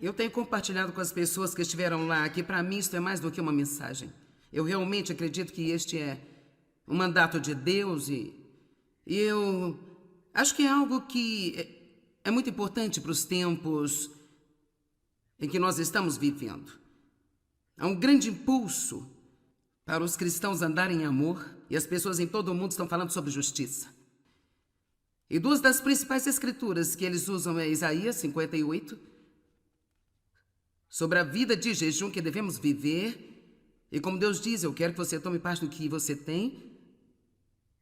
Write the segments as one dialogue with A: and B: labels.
A: Eu tenho compartilhado com as pessoas que estiveram lá que para mim isto é mais do que uma mensagem. Eu realmente acredito que este é um mandato de Deus e eu acho que é algo que é muito importante para os tempos em que nós estamos vivendo. Há um grande impulso para os cristãos andarem em amor e as pessoas em todo o mundo estão falando sobre justiça. E duas das principais escrituras que eles usam é Isaías 58, sobre a vida de jejum que devemos viver. E como Deus diz, eu quero que você tome parte do que você tem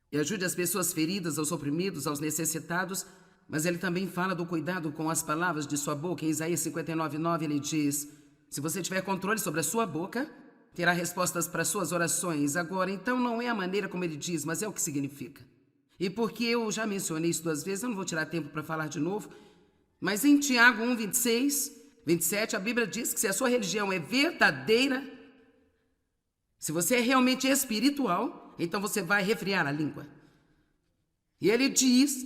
A: e ajude as pessoas feridas, aos oprimidos, aos necessitados. Mas ele também fala do cuidado com as palavras de sua boca. Em Isaías 59:9 ele diz: se você tiver controle sobre a sua boca, terá respostas para suas orações. Agora, então não é a maneira como ele diz, mas é o que significa. E porque eu já mencionei isso 2 vezes, eu não vou tirar tempo para falar de novo, mas em Tiago 1:26-27, a Bíblia diz que se a sua religião é verdadeira, se você é realmente espiritual, então você vai refrear a língua. E ele diz: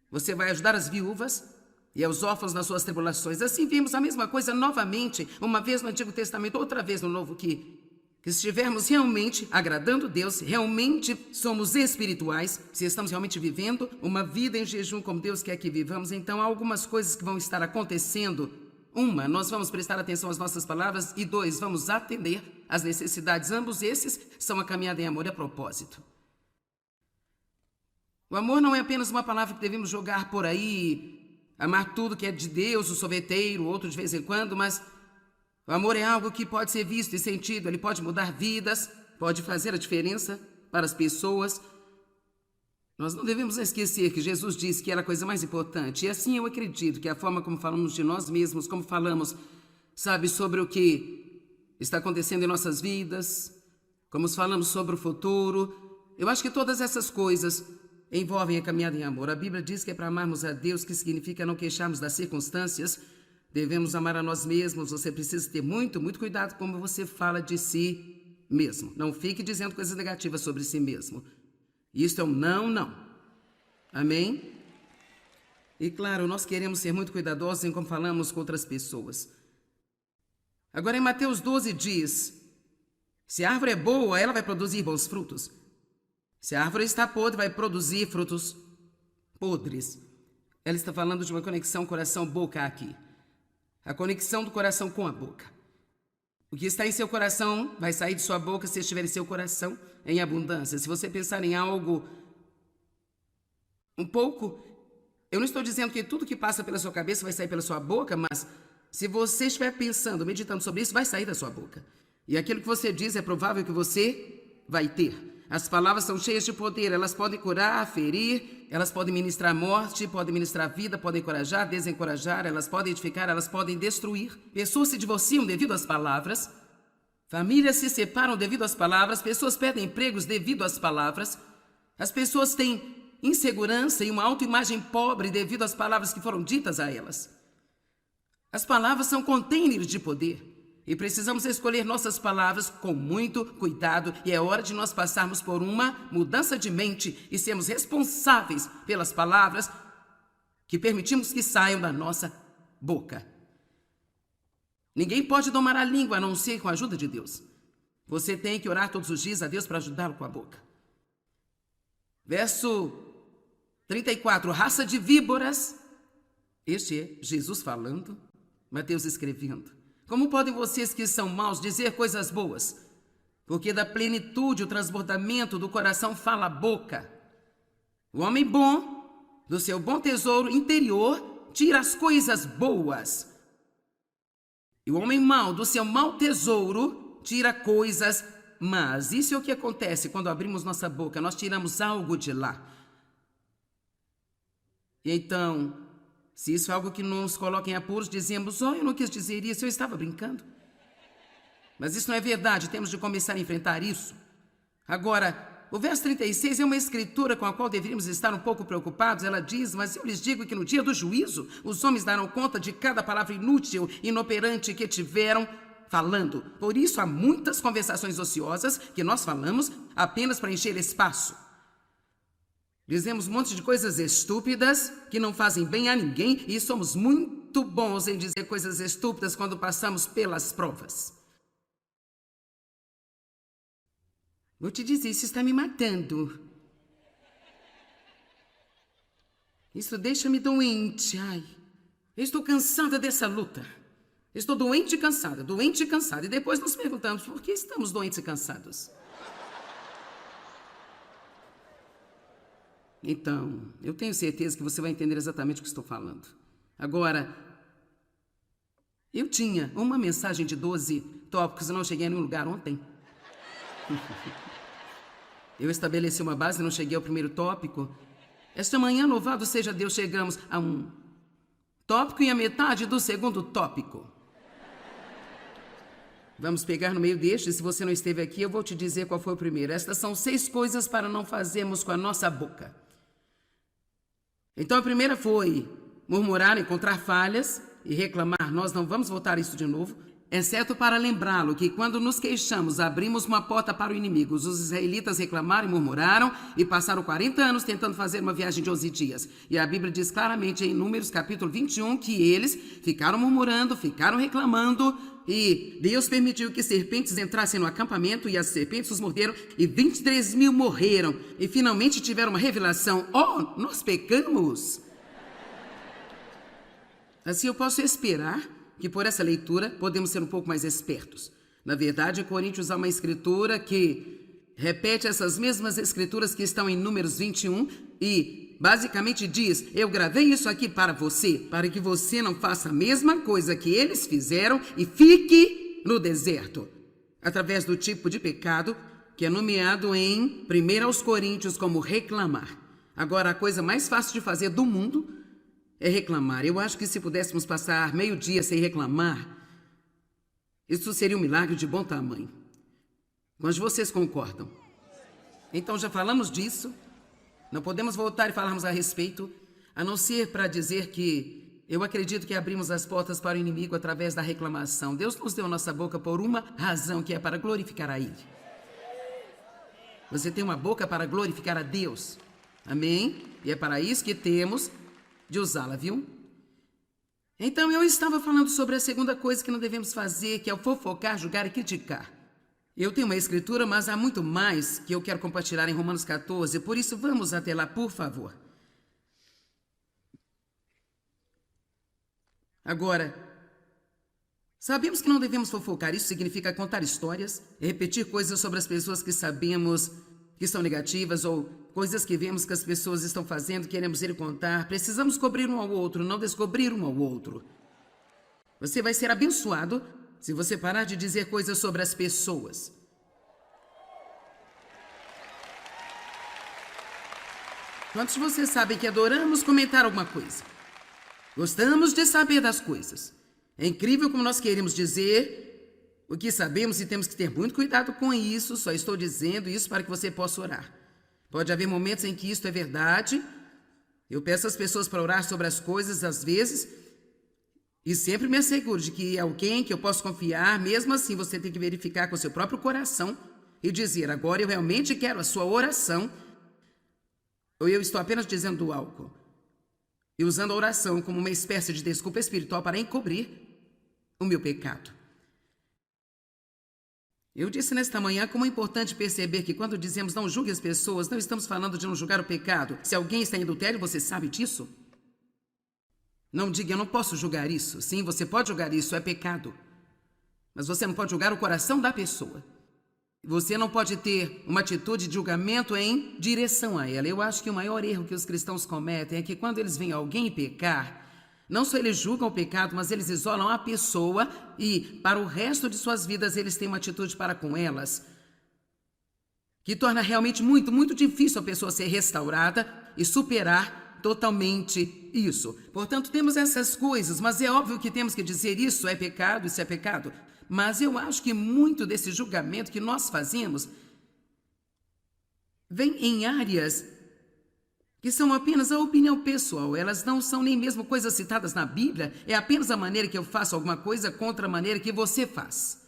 A: você vai ajudar as viúvas e aos órfãos nas suas tribulações. Assim vimos a mesma coisa novamente, uma vez no Antigo Testamento, outra vez no Novo, que se estivermos realmente agradando Deus, realmente somos espirituais, se estamos realmente vivendo uma vida em jejum como Deus quer que vivamos, então há algumas coisas que vão estar acontecendo. 1, nós vamos prestar atenção às nossas palavras e 2, vamos atender às necessidades. Ambos esses são a caminhada em amor e a propósito. O amor não é apenas uma palavra que devemos jogar por aí, amar tudo que é de Deus, o sorveteiro, outro de vez em quando, mas o amor é algo que pode ser visto e sentido, ele pode mudar vidas, pode fazer a diferença para as pessoas. Nós não devemos esquecer que Jesus disse que era a coisa mais importante, e assim eu acredito que a forma como falamos de nós mesmos, como falamos, sabe, sobre o que está acontecendo em nossas vidas, como falamos sobre o futuro, eu acho que todas essas coisas envolvem a caminhada em amor. A Bíblia diz que é para amarmos a Deus, que significa não queixarmos das circunstâncias, devemos amar a nós mesmos. Você precisa ter muito cuidado como você fala de si mesmo. Não fique dizendo coisas negativas sobre si mesmo. Isso é um não. Amém? E claro, nós queremos ser muito cuidadosos em como falamos com outras pessoas. Agora em Mateus 12 diz: se a árvore é boa, ela vai produzir bons frutos. Se a árvore está podre, vai produzir frutos podres. Ela está falando de uma conexão coração-boca aqui. A conexão do coração com a boca. O que está em seu coração vai sair de sua boca se estiver em seu coração em abundância. Se você pensar em algo um pouco, eu não estou dizendo que tudo que passa pela sua cabeça vai sair pela sua boca, mas se você estiver pensando, meditando sobre isso, vai sair da sua boca. E aquilo que você diz é provável que você vai ter. As palavras são cheias de poder, elas podem curar, ferir, elas podem ministrar morte, podem ministrar vida, podem encorajar, desencorajar, elas podem edificar, elas podem destruir. Pessoas se divorciam devido às palavras, famílias se separam devido às palavras, pessoas perdem empregos devido às palavras, as pessoas têm insegurança e uma autoimagem pobre devido às palavras que foram ditas a elas. As palavras são containers de poder. E precisamos escolher nossas palavras com muito cuidado, e é hora de nós passarmos por uma mudança de mente e sermos responsáveis pelas palavras que permitimos que saiam da nossa boca. Ninguém pode domar a língua a não ser com a ajuda de Deus. Você tem que orar todos os dias a Deus para ajudá-lo com a boca. Verso 34, raça de víboras. Este é Jesus falando, Mateus escrevendo. Como podem vocês que são maus dizer coisas boas? Porque da plenitude, o transbordamento do coração fala a boca. O homem bom, do seu bom tesouro interior, tira as coisas boas. E o homem mau, do seu mau tesouro, tira coisas más. Isso é o que acontece quando abrimos nossa boca. Nós tiramos algo de lá. E então, se isso é algo que nos coloca em apuros, dizemos: eu não quis dizer isso, eu estava brincando. Mas isso não é verdade, temos de começar a enfrentar isso. Agora, o verso 36 é uma escritura com a qual deveríamos estar um pouco preocupados. Ela diz: mas eu lhes digo que no dia do juízo, os homens darão conta de cada palavra inútil, inoperante que tiveram falando. Por isso há muitas conversações ociosas que nós falamos apenas para encher espaço. Dizemos um monte de coisas estúpidas que não fazem bem a ninguém e somos muito muito bons em dizer coisas estúpidas quando passamos pelas provas. Vou te dizer, isso está me matando. Isso deixa-me doente. Ai, eu estou cansada dessa luta. Estou doente e cansada, doente e cansada. E depois nos perguntamos, por que estamos doentes e cansados? Então, eu tenho certeza que você vai entender exatamente o que estou falando. Agora, eu tinha uma mensagem de 12 tópicos e não cheguei a nenhum lugar ontem. Eu estabeleci uma base e não cheguei ao primeiro tópico. Esta manhã, louvado seja Deus, chegamos a um tópico e a metade do segundo tópico. Vamos pegar no meio deste. Se você não esteve aqui, eu vou te dizer qual foi o primeiro. Estas são 6 coisas para não fazermos com a nossa boca. Então a primeira foi murmurar, encontrar falhas e reclamar. Nós não vamos voltar a isso de novo, exceto para lembrá-lo que quando nos queixamos, abrimos uma porta para o inimigo. Os israelitas reclamaram e murmuraram e passaram 40 anos tentando fazer uma viagem de 11 dias. E a Bíblia diz claramente em Números capítulo 21 que eles ficaram murmurando, ficaram reclamando e Deus permitiu que serpentes entrassem no acampamento e as serpentes os morderam e 23 mil morreram e finalmente tiveram uma revelação. Oh, nós pecamos! Assim eu posso esperar que por essa leitura podemos ser um pouco mais espertos. Na verdade, em Coríntios há uma escritura que repete essas mesmas escrituras que estão em Números 21 e basicamente diz, eu gravei isso aqui para você, para que você não faça a mesma coisa que eles fizeram e fique no deserto. Através do tipo de pecado que é nomeado em 1 Coríntios como reclamar. Agora, a coisa mais fácil de fazer do mundo é reclamar. Eu acho que se pudéssemos passar meio-dia sem reclamar, isso seria um milagre de bom tamanho. Mas vocês concordam? Então já falamos disso. Não podemos voltar e falarmos a respeito, a não ser para dizer que eu acredito que abrimos as portas para o inimigo através da reclamação. Deus nos deu a nossa boca por uma razão, que é para glorificar a Ele. Você tem uma boca para glorificar a Deus. Amém? E é para isso que temos de usá-la, viu? Então eu estava falando sobre a segunda coisa que não devemos fazer, que é o fofocar, julgar e criticar. Eu tenho uma escritura, mas há muito mais que eu quero compartilhar em Romanos 14, por isso vamos até lá, por favor. Agora, sabemos que não devemos fofocar. Isso significa contar histórias, repetir coisas sobre as pessoas que sabemos que são negativas ou coisas que vemos que as pessoas estão fazendo, queremos ir contar. Precisamos cobrir um ao outro, não descobrir um ao outro. Você vai ser abençoado se você parar de dizer coisas sobre as pessoas. Quantos de vocês sabem que adoramos comentar alguma coisa? Gostamos de saber das coisas. É incrível como nós queremos dizer o que sabemos e temos que ter muito cuidado com isso. Só estou dizendo isso para que você possa orar. Pode haver momentos em que isto é verdade. Eu peço às pessoas para orar sobre as coisas às vezes e sempre me asseguro de que é alguém que eu posso confiar. Mesmo assim, você tem que verificar com o seu próprio coração e dizer, agora eu realmente quero a sua oração, ou eu estou apenas dizendo algo e usando a oração como uma espécie de desculpa espiritual para encobrir o meu pecado. Eu disse nesta manhã como é importante perceber que quando dizemos não julgue as pessoas, não estamos falando de não julgar o pecado. Se alguém está em adultério, você sabe disso? Não diga, eu não posso julgar isso. Sim, você pode julgar isso, é pecado. Mas você não pode julgar o coração da pessoa. Você não pode ter uma atitude de julgamento em direção a ela. Eu acho que o maior erro que os cristãos cometem é que quando eles veem alguém pecar, não só eles julgam o pecado, mas eles isolam a pessoa e, para o resto de suas vidas, eles têm uma atitude para com elas que torna realmente muito, muito difícil a pessoa ser restaurada e superar totalmente isso. Portanto, temos essas coisas, mas é óbvio que temos que dizer isso é pecado. Mas eu acho que muito desse julgamento que nós fazemos vem em áreas que são apenas a opinião pessoal. Elas não são nem mesmo coisas citadas na Bíblia, é apenas a maneira que eu faço alguma coisa contra a maneira que você faz.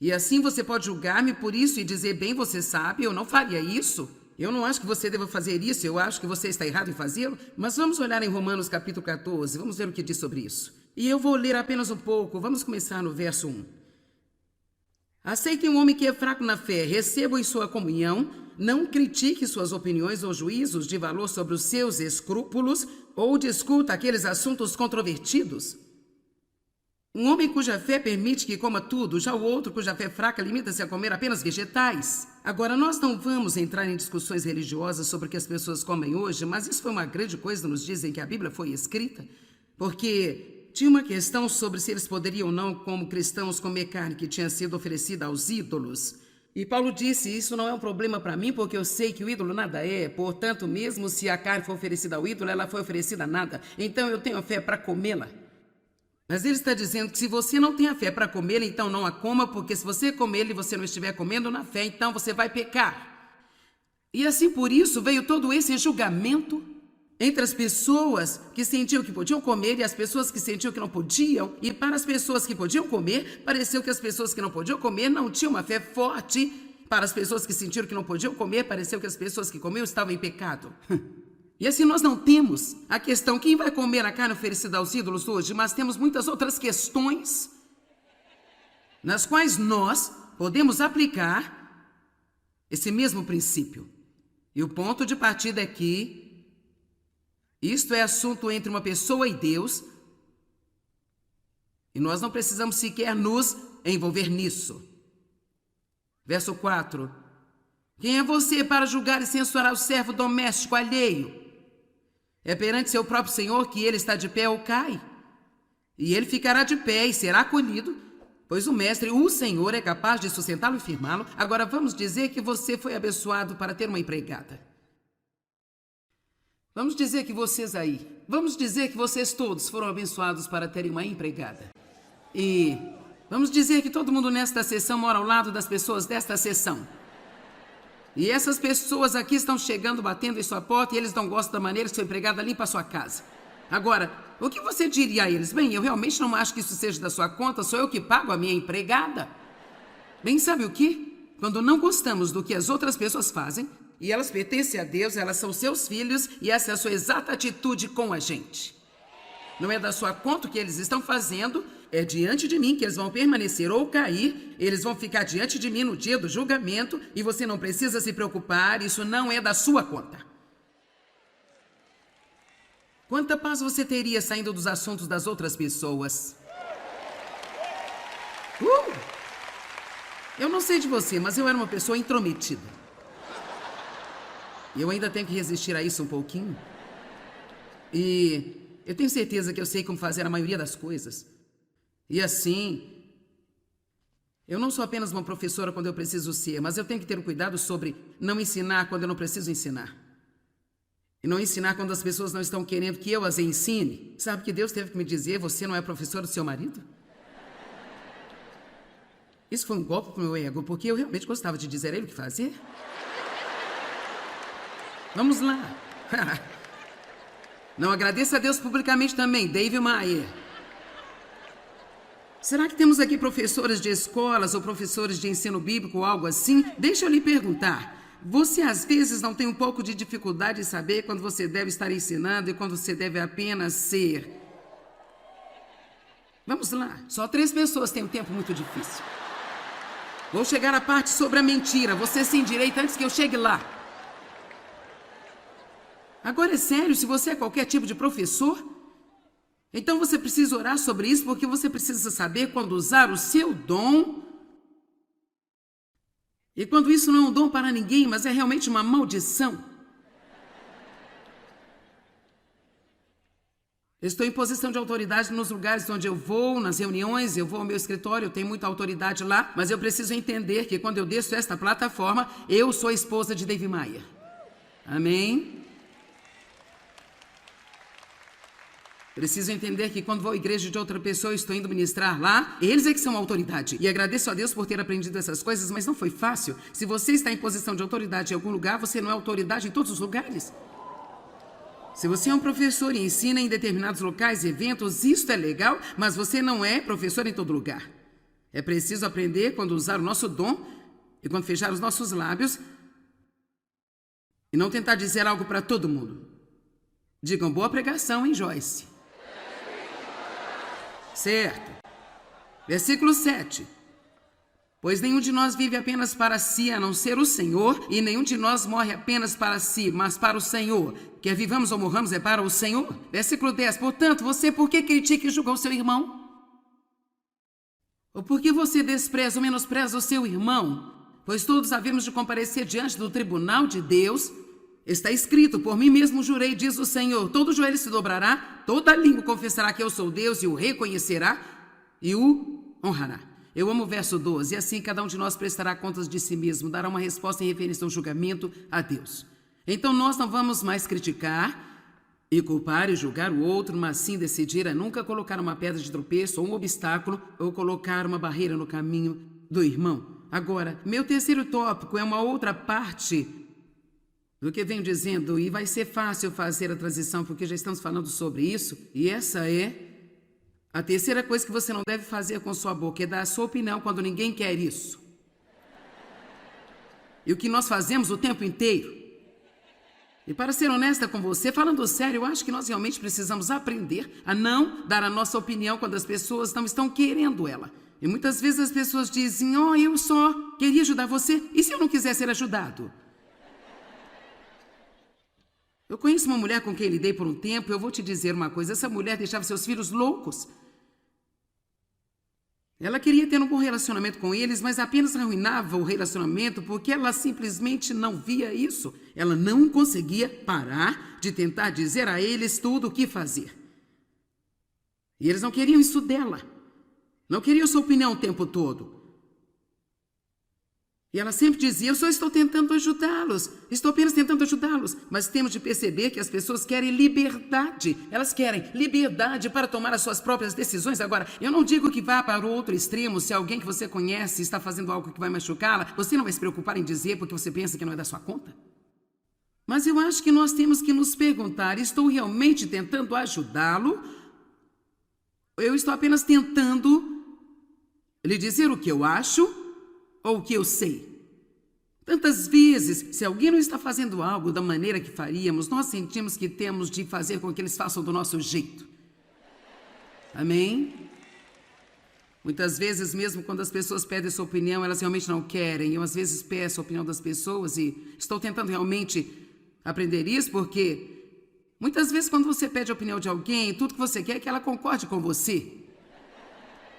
A: E assim você pode julgar-me por isso e dizer, bem, você sabe, eu não faria isso. Eu não acho que você deva fazer isso, eu acho que você está errado em fazê-lo, mas vamos olhar em Romanos capítulo 14, vamos ver o que diz sobre isso. E eu vou ler apenas um pouco, vamos começar no verso 1. Aceitem um homem que é fraco na fé, receba em sua comunhão, não critique suas opiniões ou juízos de valor sobre os seus escrúpulos ou discuta aqueles assuntos controvertidos. Um homem cuja fé permite que coma tudo, já o outro cuja fé fraca limita-se a comer apenas vegetais. Agora, nós não vamos entrar em discussões religiosas sobre o que as pessoas comem hoje, mas isso foi uma grande coisa nos dizem que a Bíblia foi escrita, porque tinha uma questão sobre se eles poderiam ou não, como cristãos, comer carne que tinha sido oferecida aos ídolos. E Paulo disse, isso não é um problema para mim, porque eu sei que o ídolo nada é, portanto, mesmo se a carne for oferecida ao ídolo, ela foi oferecida a nada, então eu tenho fé para comê-la. Mas ele está dizendo que se você não tem a fé para comê-la, então não a coma, porque se você comer e você não estiver comendo na fé, então você vai pecar. E assim por isso veio todo esse julgamento entre as pessoas que sentiam que podiam comer e as pessoas que sentiam que não podiam. E para as pessoas que podiam comer, pareceu que as pessoas que não podiam comer não tinham uma fé forte. Para as pessoas que sentiram que não podiam comer, pareceu que as pessoas que comiam estavam em pecado. E assim nós não temos a questão quem vai comer a carne oferecida aos ídolos hoje, mas temos muitas outras questões nas quais nós podemos aplicar esse mesmo princípio. E o ponto de partida é que isto é assunto entre uma pessoa e Deus, e nós não precisamos sequer nos envolver nisso. Verso 4. Quem é você para julgar e censurar o servo doméstico alheio? É perante seu próprio Senhor que ele está de pé ou cai. E ele ficará de pé e será acolhido, pois o Mestre, o Senhor, é capaz de sustentá-lo e firmá-lo. Agora vamos dizer que você foi abençoado para ter uma empregada. Vamos dizer que vocês todos foram abençoados para terem uma empregada. E vamos dizer que todo mundo nesta sessão mora ao lado das pessoas desta sessão. E essas pessoas aqui estão chegando, batendo em sua porta e eles não gostam da maneira que sua empregada limpa a sua casa. Agora, o que você diria a eles? Bem, eu realmente não acho que isso seja da sua conta, sou eu que pago a minha empregada. Bem, sabe o que? Quando não gostamos do que as outras pessoas fazem, e elas pertencem a Deus, elas são seus filhos, e essa é a sua exata atitude com a gente. Não é da sua conta o que eles estão fazendo, é diante de mim que eles vão permanecer ou cair, eles vão ficar diante de mim no dia do julgamento, e você não precisa se preocupar, isso não é da sua conta. Quanta paz você teria saindo dos assuntos das outras pessoas? Eu não sei de você, mas eu era uma pessoa intrometida. E eu ainda tenho que resistir a isso um pouquinho. E eu tenho certeza que eu sei como fazer a maioria das coisas. E assim, eu não sou apenas uma professora quando eu preciso ser, mas eu tenho que ter um cuidado sobre não ensinar quando eu não preciso ensinar. E não ensinar quando as pessoas não estão querendo que eu as ensine. Sabe que Deus teve que me dizer, você não é professora do seu marido? Isso foi um golpe pro meu ego, porque eu realmente gostava de dizer a ele o que fazer. Vamos lá. Não agradeça a Deus publicamente também, Dave Maier. Será que temos aqui professores de escolas ou professores de ensino bíblico ou algo assim? Deixa eu lhe perguntar. Você às vezes não tem um pouco de dificuldade em saber quando você deve estar ensinando e quando você deve apenas ser? Vamos lá. Só 3 pessoas têm um tempo muito difícil. Vou chegar à parte sobre a mentira. Você se endireita antes que eu chegue lá. Agora é sério, se você é qualquer tipo de professor, então você precisa orar sobre isso, porque você precisa saber quando usar o seu dom. E quando isso não é um dom para ninguém, mas é realmente uma maldição. Eu estou em posição de autoridade nos lugares onde eu vou, nas reuniões, eu vou ao meu escritório, eu tenho muita autoridade lá, mas eu preciso entender que quando eu desço esta plataforma, eu sou a esposa de Dave Maier. Amém? Preciso entender que quando vou à igreja de outra pessoa, estou indo ministrar lá, eles é que são autoridade. E agradeço a Deus por ter aprendido essas coisas, mas não foi fácil. Se você está em posição de autoridade em algum lugar, você não é autoridade em todos os lugares. Se você é um professor e ensina em determinados locais, eventos, isso é legal, mas você não é professor em todo lugar. É preciso aprender quando usar o nosso dom e quando fechar os nossos lábios E não tentar dizer algo para todo mundo. Digam boa pregação, hein, Joyce? Certo. Versículo 7. Pois nenhum de nós vive apenas para si, a não ser o Senhor, e nenhum de nós morre apenas para si, mas para o Senhor. Quer vivamos ou morramos é para o Senhor. Versículo 10. Portanto, você por que critica e julga o seu irmão? Ou por que você despreza ou menospreza o seu irmão? Pois todos havemos de comparecer diante do tribunal de Deus. Está escrito, por mim mesmo jurei, diz o Senhor, todo joelho se dobrará, toda língua confessará que eu sou Deus e o reconhecerá e o honrará. Eu amo o verso 12, e assim cada um de nós prestará contas de si mesmo, dará uma resposta em referência ao julgamento a Deus. Então nós não vamos mais criticar e culpar e julgar o outro, mas sim decidir a nunca colocar uma pedra de tropeço ou um obstáculo ou colocar uma barreira no caminho do irmão. Agora, meu terceiro tópico é uma outra parte do que venho dizendo, e vai ser fácil fazer a transição, porque já estamos falando sobre isso, e essa é a terceira coisa que você não deve fazer com sua boca, é dar a sua opinião quando ninguém quer isso. E o que nós fazemos o tempo inteiro. E para ser honesta com você, falando sério, eu acho que nós realmente precisamos aprender a não dar a nossa opinião quando as pessoas não estão querendo ela. E muitas vezes as pessoas dizem, eu só queria ajudar você, e se eu não quiser ser ajudado? Eu conheço uma mulher com quem lidei por um tempo, eu vou te dizer uma coisa, essa mulher deixava seus filhos loucos. Ela queria ter um bom relacionamento com eles, mas apenas arruinava o relacionamento porque ela simplesmente não via isso. Ela não conseguia parar de tentar dizer a eles tudo o que fazer. E eles não queriam isso dela. Não queriam sua opinião o tempo todo. E ela sempre dizia, eu só estou tentando ajudá-los, estou apenas tentando ajudá-los. Mas temos de perceber que as pessoas querem liberdade. Elas querem liberdade para tomar as suas próprias decisões. Agora, eu não digo que vá para o outro extremo. Se alguém que você conhece está fazendo algo que vai machucá-la, você não vai se preocupar em dizer porque você pensa que não é da sua conta. Mas eu acho que nós temos que nos perguntar, estou realmente tentando ajudá-lo? Eu estou apenas tentando lhe dizer o que eu acho ou o que eu sei. Tantas vezes, se alguém não está fazendo algo da maneira que faríamos, nós sentimos que temos de fazer com que eles façam do nosso jeito. Amém? Muitas vezes, mesmo quando as pessoas pedem sua opinião, elas realmente não querem. Eu, às vezes, peço a opinião das pessoas e estou tentando realmente aprender isso, porque muitas vezes, quando você pede a opinião de alguém, tudo que você quer é que ela concorde com você.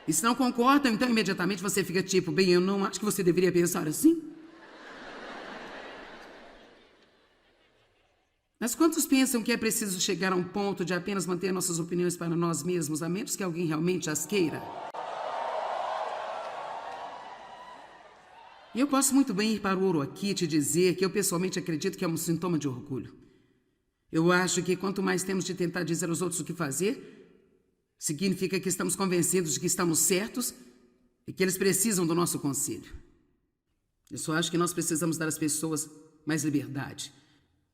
A: E se não concordam, então imediatamente você fica tipo, bem, eu não acho que você deveria pensar assim. Mas quantos pensam que é preciso chegar a um ponto de apenas manter nossas opiniões para nós mesmos, a menos que alguém realmente as queira? E eu posso muito bem ir para o ouro aqui e te dizer que eu pessoalmente acredito que é um sintoma de orgulho. Eu acho que quanto mais temos de tentar dizer aos outros o que fazer, significa que estamos convencidos de que estamos certos e que eles precisam do nosso conselho. Eu só acho que nós precisamos dar às pessoas mais liberdade.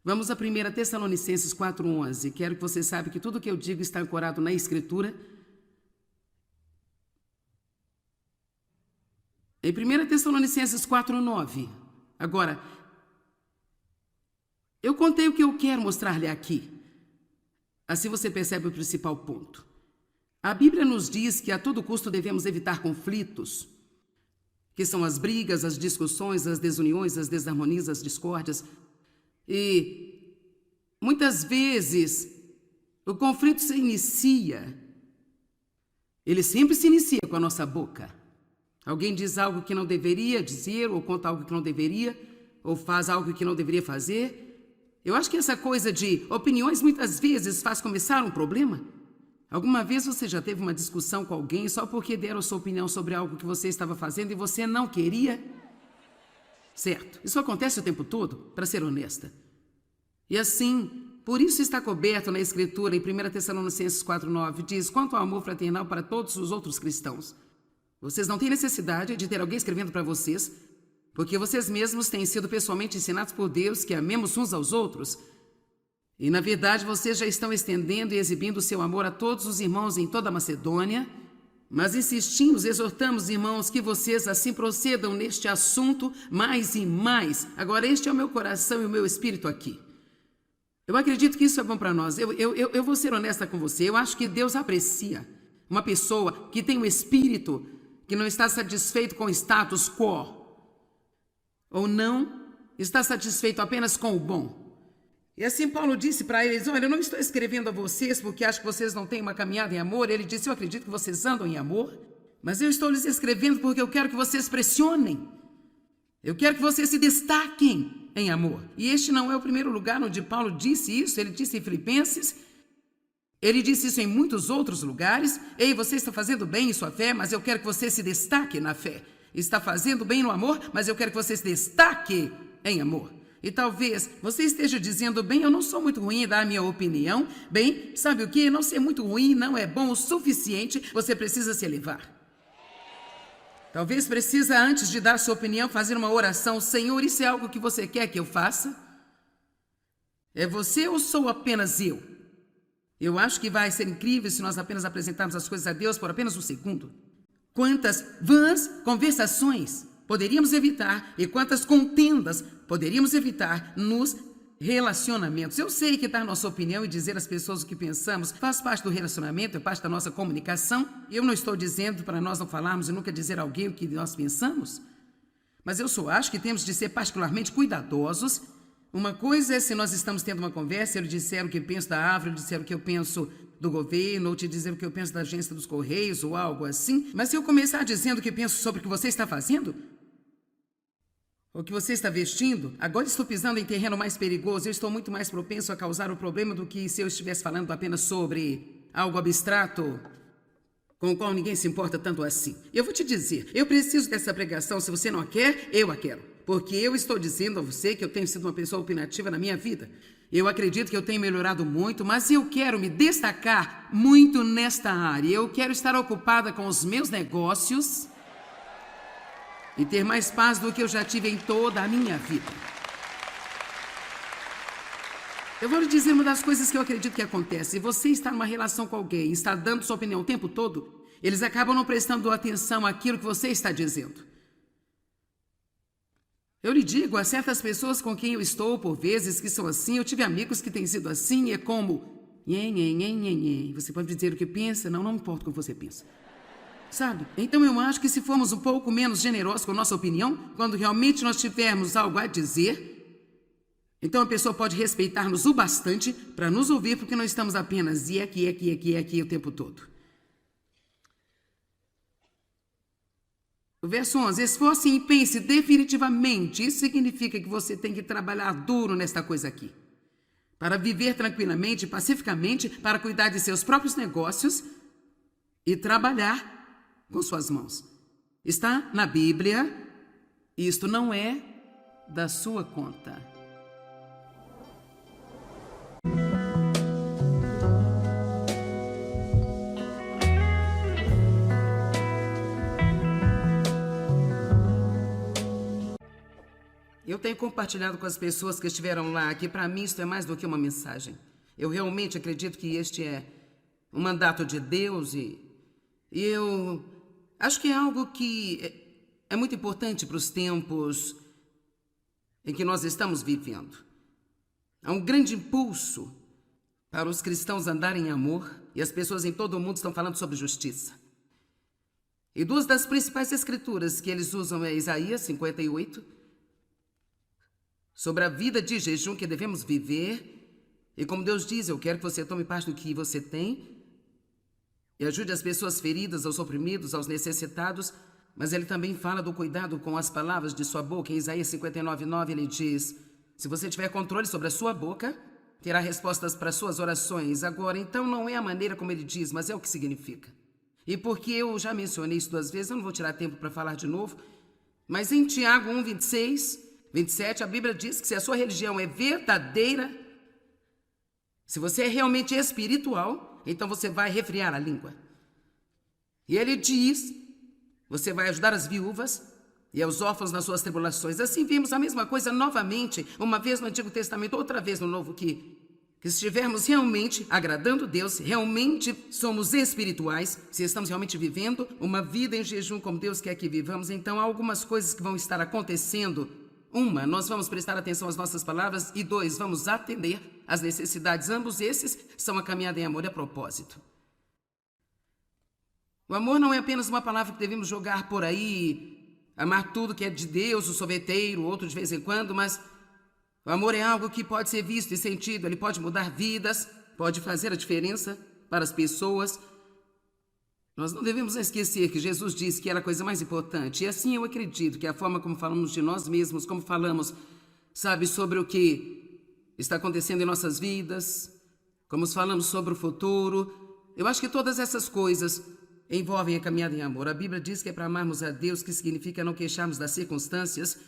A: Vamos a 1 Tessalonicenses 4:11. Quero que você saiba que tudo o que eu digo está ancorado na Escritura. Em 1 Tessalonicenses 4:9. Agora, eu contei o que eu quero mostrar-lhe aqui. Assim você percebe o principal ponto. A Bíblia nos diz que a todo custo devemos evitar conflitos, que são as brigas, as discussões, as desuniões, as desarmonias, as discórdias. E muitas vezes o conflito se inicia, ele sempre se inicia com a nossa boca. Alguém diz algo que não deveria dizer, ou conta algo que não deveria, ou faz algo que não deveria fazer. Eu acho que essa coisa de opiniões muitas vezes faz começar um problema. Alguma vez você já teve uma discussão com alguém só porque deram sua opinião sobre algo que você estava fazendo e você não queria? Certo, isso acontece o tempo todo, para ser honesta. E assim, por isso está coberto na Escritura, em 1 Tessalonicenses 4:9, diz, quanto ao amor fraternal para todos os outros cristãos. Vocês não têm necessidade de ter alguém escrevendo para vocês, porque vocês mesmos têm sido pessoalmente ensinados por Deus que amemos uns aos outros. E, na verdade, vocês já estão estendendo e exibindo o seu amor a todos os irmãos em toda a Macedônia. Mas insistimos, exortamos, irmãos, que vocês assim procedam neste assunto mais e mais. Agora, este é o meu coração e o meu espírito aqui. Eu acredito que isso é bom para nós. Eu vou ser honesta com você. Eu acho que Deus aprecia uma pessoa que tem um espírito que não está satisfeito com o status quo, ou não está satisfeito apenas com o bom. E assim Paulo disse para eles: olha, eu não estou escrevendo a vocês porque acho que vocês não têm uma caminhada em amor. Ele disse: eu acredito que vocês andam em amor, mas eu estou lhes escrevendo porque eu quero que vocês pressionem. Eu quero que vocês se destaquem em amor. E este não é o primeiro lugar onde Paulo disse isso. Ele disse em Filipenses, ele disse isso em muitos outros lugares. Ei, você está fazendo bem em sua fé, mas eu quero que você se destaque na fé. Está fazendo bem no amor, mas eu quero que você se destaque em amor. E talvez você esteja dizendo: bem, eu não sou muito ruim em dar a minha opinião. Bem, sabe o que? Não ser muito ruim não é bom o suficiente. Você precisa se elevar. Talvez precisa, antes de dar sua opinião, fazer uma oração: Senhor, isso é algo que você quer que eu faça? É você ou sou apenas eu? Eu acho que vai ser incrível se nós apenas apresentarmos as coisas a Deus por apenas um segundo. Quantas vãs conversações poderíamos evitar e quantas contendas poderíamos evitar nos relacionamentos. Eu sei que dar nossa opinião e dizer às pessoas o que pensamos faz parte do relacionamento, é parte da nossa comunicação. Eu não estou dizendo para nós não falarmos e nunca dizer a alguém o que nós pensamos, mas eu só acho que temos de ser particularmente cuidadosos. Uma coisa é se nós estamos tendo uma conversa, eu lhe disser o que penso da árvore, eu disser o que eu penso do governo, ou te dizer o que eu penso da agência dos Correios, ou algo assim. Mas se eu começar dizendo o que penso sobre o que você está fazendo, o que você está vestindo, agora estou pisando em terreno mais perigoso. Eu estou muito mais propenso a causar o problema do que se eu estivesse falando apenas sobre algo abstrato, com o qual ninguém se importa tanto assim. Eu vou te dizer, eu preciso dessa pregação. Se você não a quer, eu a quero. Porque eu estou dizendo a você que eu tenho sido uma pessoa opinativa na minha vida. Eu acredito que eu tenho melhorado muito, mas eu quero me destacar muito nesta área. Eu quero estar ocupada com os meus negócios e ter mais paz do que eu já tive em toda a minha vida. Eu vou lhe dizer uma das coisas que eu acredito que acontece. Se você está numa relação com alguém e está dando sua opinião o tempo todo, eles acabam não prestando atenção àquilo que você está dizendo. Eu lhe digo, há certas pessoas com quem eu estou, por vezes, que são assim. Eu tive amigos que têm sido assim, e é como... Você pode dizer o que pensa? Não importa o que você pensa. Sabe? Então eu acho que se formos um pouco menos generosos com a nossa opinião, quando realmente nós tivermos algo a dizer, então a pessoa pode respeitar-nos o bastante para nos ouvir, porque não estamos apenas e aqui o tempo todo. O verso 11, esforce e pense definitivamente. Isso significa que você tem que trabalhar duro nesta coisa aqui. Para viver tranquilamente, pacificamente, para cuidar de seus próprios negócios e trabalhar com suas mãos. Está na Bíblia, isto não é da sua conta. Eu tenho compartilhado com as pessoas que estiveram lá que para mim isso é mais do que uma mensagem. Eu realmente acredito que este é um mandato de Deus e eu acho que é algo que é muito importante para os tempos em que nós estamos vivendo. Há um grande impulso para os cristãos andarem em amor e as pessoas em todo o mundo estão falando sobre justiça. E duas das principais escrituras que eles usam é Isaías 58, sobre a vida de jejum que devemos viver. E como Deus diz, eu quero que você tome parte do que você tem e ajude as pessoas feridas, aos oprimidos, aos necessitados. Mas ele também fala do cuidado com as palavras de sua boca. Em Isaías 59:9 ele diz: se você tiver controle sobre a sua boca, terá respostas para suas orações. Agora, então não é a maneira como ele diz, mas é o que significa. E porque eu já mencionei isso 2 vezes, eu não vou tirar tempo para falar de novo, mas em Tiago 1:26-27, a Bíblia diz que se a sua religião é verdadeira, se você é realmente espiritual, então você vai refrear a língua. E ele diz, você vai ajudar as viúvas e aos órfãos nas suas tribulações. Assim vimos a mesma coisa novamente, uma vez no Antigo Testamento, outra vez no Novo, que que se estivermos realmente agradando Deus, realmente somos espirituais, se estamos realmente vivendo uma vida em jejum como Deus quer que vivamos, então há algumas coisas que vão estar acontecendo. Uma, nós vamos prestar atenção às nossas palavras e dois, vamos atender às necessidades. Ambos esses são a caminhada em amor e a propósito. O amor não é apenas uma palavra que devemos jogar por aí, amar tudo que é de Deus, o sorveteiro, outro de vez em quando, mas o amor é algo que pode ser visto e sentido, ele pode mudar vidas, pode fazer a diferença para as pessoas. Nós não devemos esquecer que Jesus disse que era a coisa mais importante, e assim eu acredito que a forma como falamos de nós mesmos, como falamos, sabe, sobre o que está acontecendo em nossas vidas, como falamos sobre o futuro, eu acho que todas essas coisas envolvem a caminhada em amor. A Bíblia diz que é para amarmos a Deus, que significa não queixarmos das circunstâncias,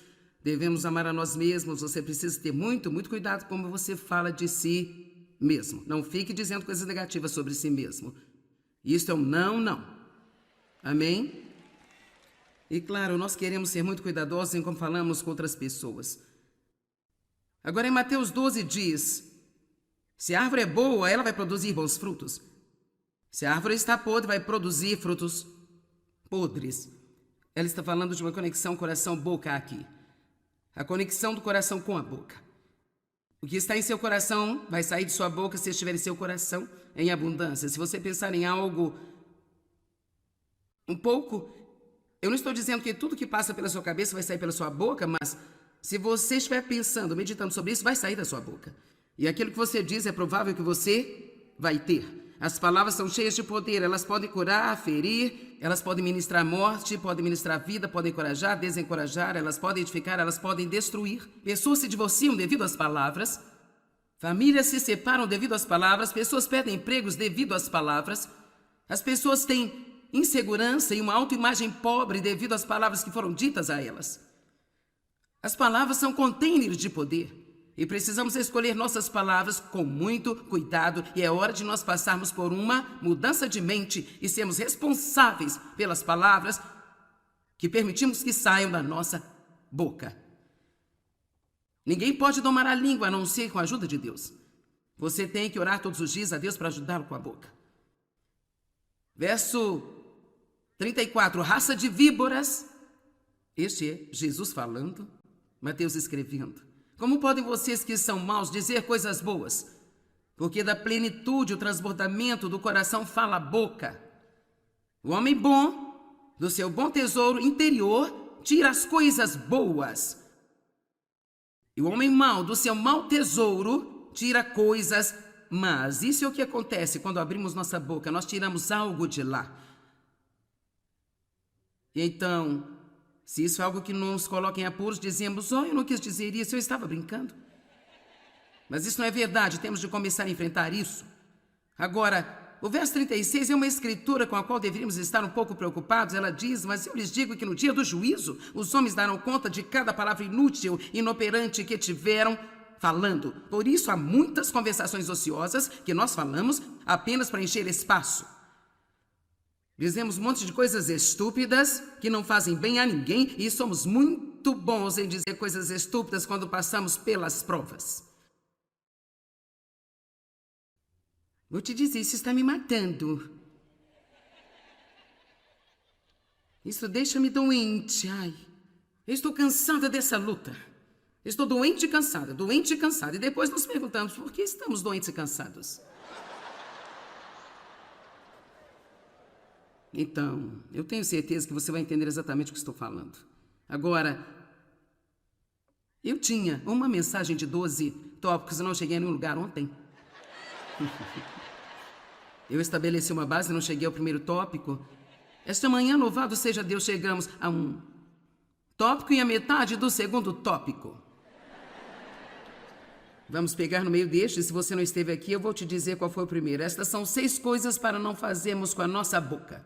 A: devemos amar a nós mesmos. Você precisa ter muito cuidado como você fala de si mesmo. Não fique dizendo coisas negativas sobre si mesmo. Isso é um não. Amém? E claro, nós queremos ser muito cuidadosos em como falamos com outras pessoas. Agora em Mateus 12 diz, se a árvore é boa, ela vai produzir bons frutos. Se a árvore está podre, vai produzir frutos podres. Ela está falando de uma conexão coração-boca aqui. A conexão do coração com a boca. O que está em seu coração vai sair de sua boca se estiver em seu coração em abundância. Se você pensar em algo um pouco, eu não estou dizendo que tudo que passa pela sua cabeça vai sair pela sua boca, mas se você estiver pensando, meditando sobre isso, vai sair da sua boca. E aquilo que você diz é provável que você vai ter. As palavras são cheias de poder, elas podem curar, ferir, elas podem ministrar morte, podem ministrar vida, podem encorajar, desencorajar, elas podem edificar, elas podem destruir. Pessoas se divorciam devido às palavras, famílias se separam devido às palavras, pessoas perdem empregos devido às palavras, as pessoas têm insegurança e uma autoimagem pobre devido às palavras que foram ditas a elas. As palavras são containers de poder. E precisamos escolher nossas palavras com muito cuidado, e é hora de nós passarmos por uma mudança de mente e sermos responsáveis pelas palavras que permitimos que saiam da nossa boca. Ninguém pode domar a língua a não ser com a ajuda de Deus. Você tem que orar todos os dias a Deus para ajudá-lo com a boca. Verso 34, raça de víboras. Este é Jesus falando, Mateus escrevendo. Como podem vocês que são maus dizer coisas boas? Porque da plenitude, o transbordamento do coração fala a boca. O homem bom, do seu bom tesouro interior, tira as coisas boas. E o homem mau, do seu mau tesouro, tira coisas más. Isso é o que acontece quando abrimos nossa boca. Nós tiramos algo de lá. E então, se isso é algo que nos coloca em apuros, dizemos, eu não quis dizer isso, eu estava brincando. Mas isso não é verdade, temos de começar a enfrentar isso. Agora, o verso 36 é uma escritura com a qual deveríamos estar um pouco preocupados. Ela diz, mas eu lhes digo que no dia do juízo, os homens darão conta de cada palavra inútil, inoperante que tiveram falando. Por isso há muitas conversações ociosas que nós falamos apenas para encher espaço. Dizemos um monte de coisas estúpidas que não fazem bem a ninguém e somos muito bons em dizer coisas estúpidas quando passamos pelas provas. Vou te dizer, isso está me matando. Isso deixa-me doente. Ai, eu estou cansada dessa luta. Estou doente e cansada. E depois nos perguntamos por que estamos doentes e cansados. Então, eu tenho certeza que você vai entender exatamente o que estou falando. Agora, eu tinha uma mensagem de 12 tópicos e não cheguei a nenhum lugar ontem. Eu estabeleci uma base e não cheguei ao primeiro tópico. Esta manhã, louvado seja Deus, chegamos a um tópico e a metade do segundo tópico. Vamos pegar no meio deste, se você não esteve aqui, eu vou te dizer qual foi o primeiro. Estas são 6 coisas para não fazermos com a nossa boca.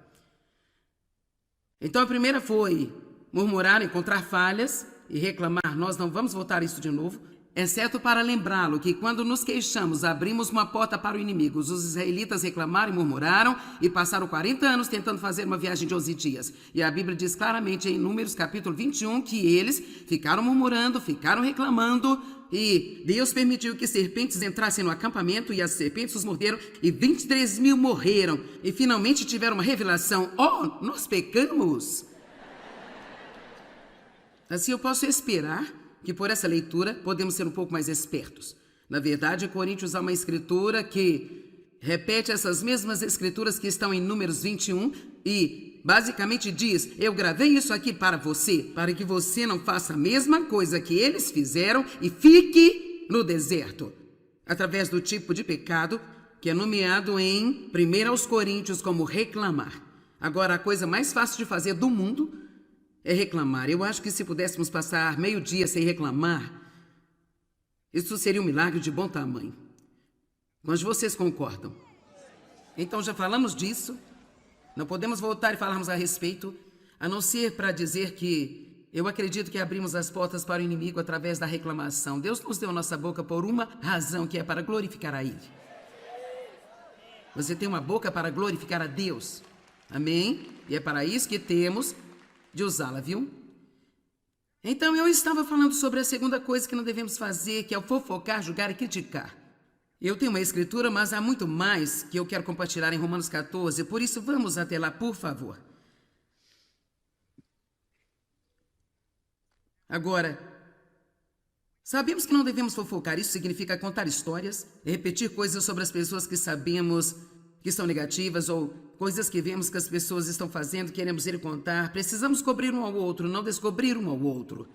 A: Então a primeira foi murmurar, encontrar falhas e reclamar. Nós não vamos voltar isso de novo, exceto para lembrá-lo que quando nos queixamos, abrimos uma porta para o inimigo. Os israelitas reclamaram e murmuraram e passaram 40 anos tentando fazer uma viagem de 11 dias. E a Bíblia diz claramente em Números capítulo 21 que eles ficaram murmurando, ficaram reclamando e Deus permitiu que serpentes entrassem no acampamento e as serpentes os morderam e 23.000 morreram e finalmente tiveram uma revelação. Oh, nós pecamos! Assim eu posso esperar que por essa leitura podemos ser um pouco mais espertos. Na verdade, em Coríntios há uma escritura que repete essas mesmas escrituras que estão em Números 21 e basicamente diz: eu gravei isso aqui para você, para que você não faça a mesma coisa que eles fizeram e fique no deserto, através do tipo de pecado que é nomeado em 1 Coríntios como reclamar. Agora, a coisa mais fácil de fazer do mundo é reclamar. Eu acho que se pudéssemos passar meio-dia sem reclamar, isso seria um milagre de bom tamanho. Mas vocês concordam? Então já falamos disso. Não podemos voltar e falarmos a respeito, a não ser para dizer que eu acredito que abrimos as portas para o inimigo através da reclamação. Deus nos deu a nossa boca por uma razão, que é para glorificar a Ele. Você tem uma boca para glorificar a Deus. Amém? E é para isso que temos de usá-la, viu? Então eu estava falando sobre a segunda coisa que não devemos fazer, que é o fofocar, julgar e criticar. Eu tenho uma escritura, mas há muito mais que eu quero compartilhar em Romanos 14, por isso vamos até lá, por favor. Agora, sabemos que não devemos fofocar. Isso significa contar histórias, repetir coisas sobre as pessoas que sabemos que são negativas ou coisas que vemos que as pessoas estão fazendo, queremos ir contar. Precisamos cobrir um ao outro, não descobrir um ao outro.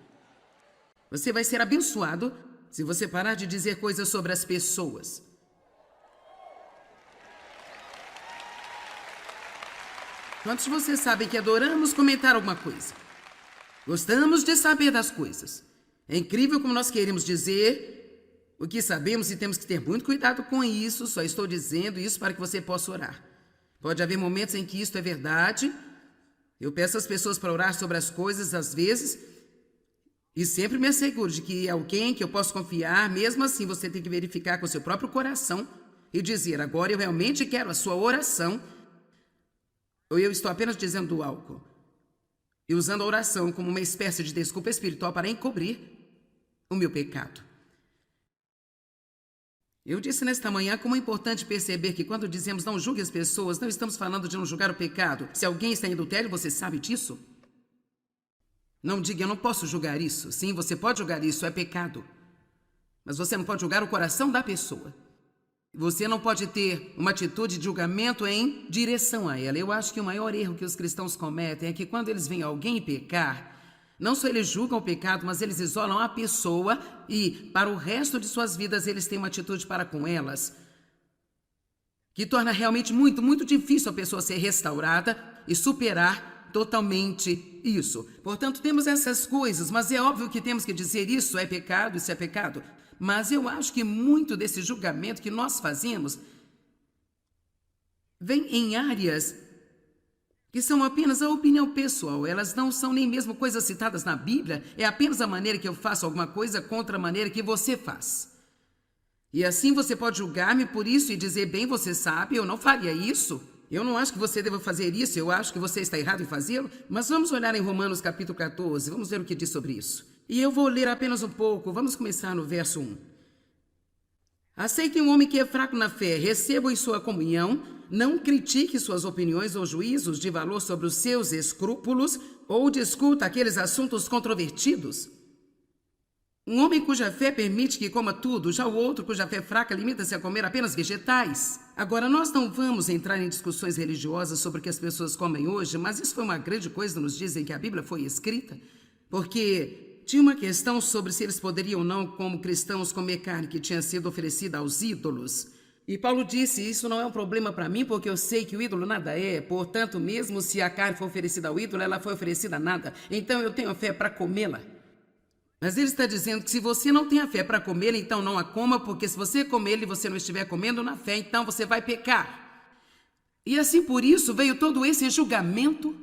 A: Você vai ser abençoado se você parar de dizer coisas sobre as pessoas. Quantos de vocês sabem que adoramos comentar alguma coisa? Gostamos de saber das coisas. É incrível como nós queremos dizer o que sabemos e temos que ter muito cuidado com isso. Só estou dizendo isso para que você possa orar. Pode haver momentos em que isto é verdade. Eu peço às pessoas para orar sobre as coisas às vezes e sempre me asseguro de que é alguém que eu posso confiar. Mesmo assim, você tem que verificar com o seu próprio coração e dizer: agora eu realmente quero a sua oração, ou eu estou apenas dizendo algo e usando a oração como uma espécie de desculpa espiritual para encobrir o meu pecado. Eu disse nesta manhã como é importante perceber que quando dizemos não julgue as pessoas, não estamos falando de não julgar o pecado. Se alguém está em adultério, você sabe disso? Não diga: eu não posso julgar isso. Sim, você pode julgar isso, é pecado. Mas você não pode julgar o coração da pessoa. Você não pode ter uma atitude de julgamento em direção a ela. Eu acho que o maior erro que os cristãos cometem é que quando eles veem alguém pecar, não só eles julgam o pecado, mas eles isolam a pessoa e, para o resto de suas vidas, eles têm uma atitude para com elas que torna realmente muito, muito difícil a pessoa ser restaurada e superar totalmente isso. Portanto, temos essas coisas, mas é óbvio que temos que dizer isso é pecado, isso é pecado. Mas eu acho que muito desse julgamento que nós fazemos vem em áreas que são apenas a opinião pessoal. Elas não são nem mesmo coisas citadas na Bíblia. É apenas a maneira que eu faço alguma coisa contra a maneira que você faz. E assim você pode julgar-me por isso e dizer: bem, você sabe, eu não faria isso. Eu não acho que você deva fazer isso, eu acho que você está errado em fazê-lo. Mas vamos olhar em Romanos capítulo 14, vamos ver o que diz sobre isso. E eu vou ler apenas um pouco. Vamos começar no verso 1. Aceitem um homem que é fraco na fé, receba em sua comunhão, não critique suas opiniões ou juízos de valor sobre os seus escrúpulos ou discuta aqueles assuntos controvertidos. Um homem cuja fé permite que coma tudo, já o outro cuja fé fraca limita-se a comer apenas vegetais. Agora, nós não vamos entrar em discussões religiosas sobre o que as pessoas comem hoje, mas isso foi uma grande coisa nos dizem que a Bíblia foi escrita, porque tinha uma questão sobre se eles poderiam ou não, como cristãos, comer carne que tinha sido oferecida aos ídolos. E Paulo disse: isso não é um problema para mim, porque eu sei que o ídolo nada é. Portanto, mesmo se a carne for oferecida ao ídolo, ela foi oferecida a nada. Então eu tenho fé para comê-la. Mas ele está dizendo que se você não tem a fé para comê-la, então não a coma, porque se você comer e você não estiver comendo na fé, então você vai pecar. E assim por isso veio todo esse julgamento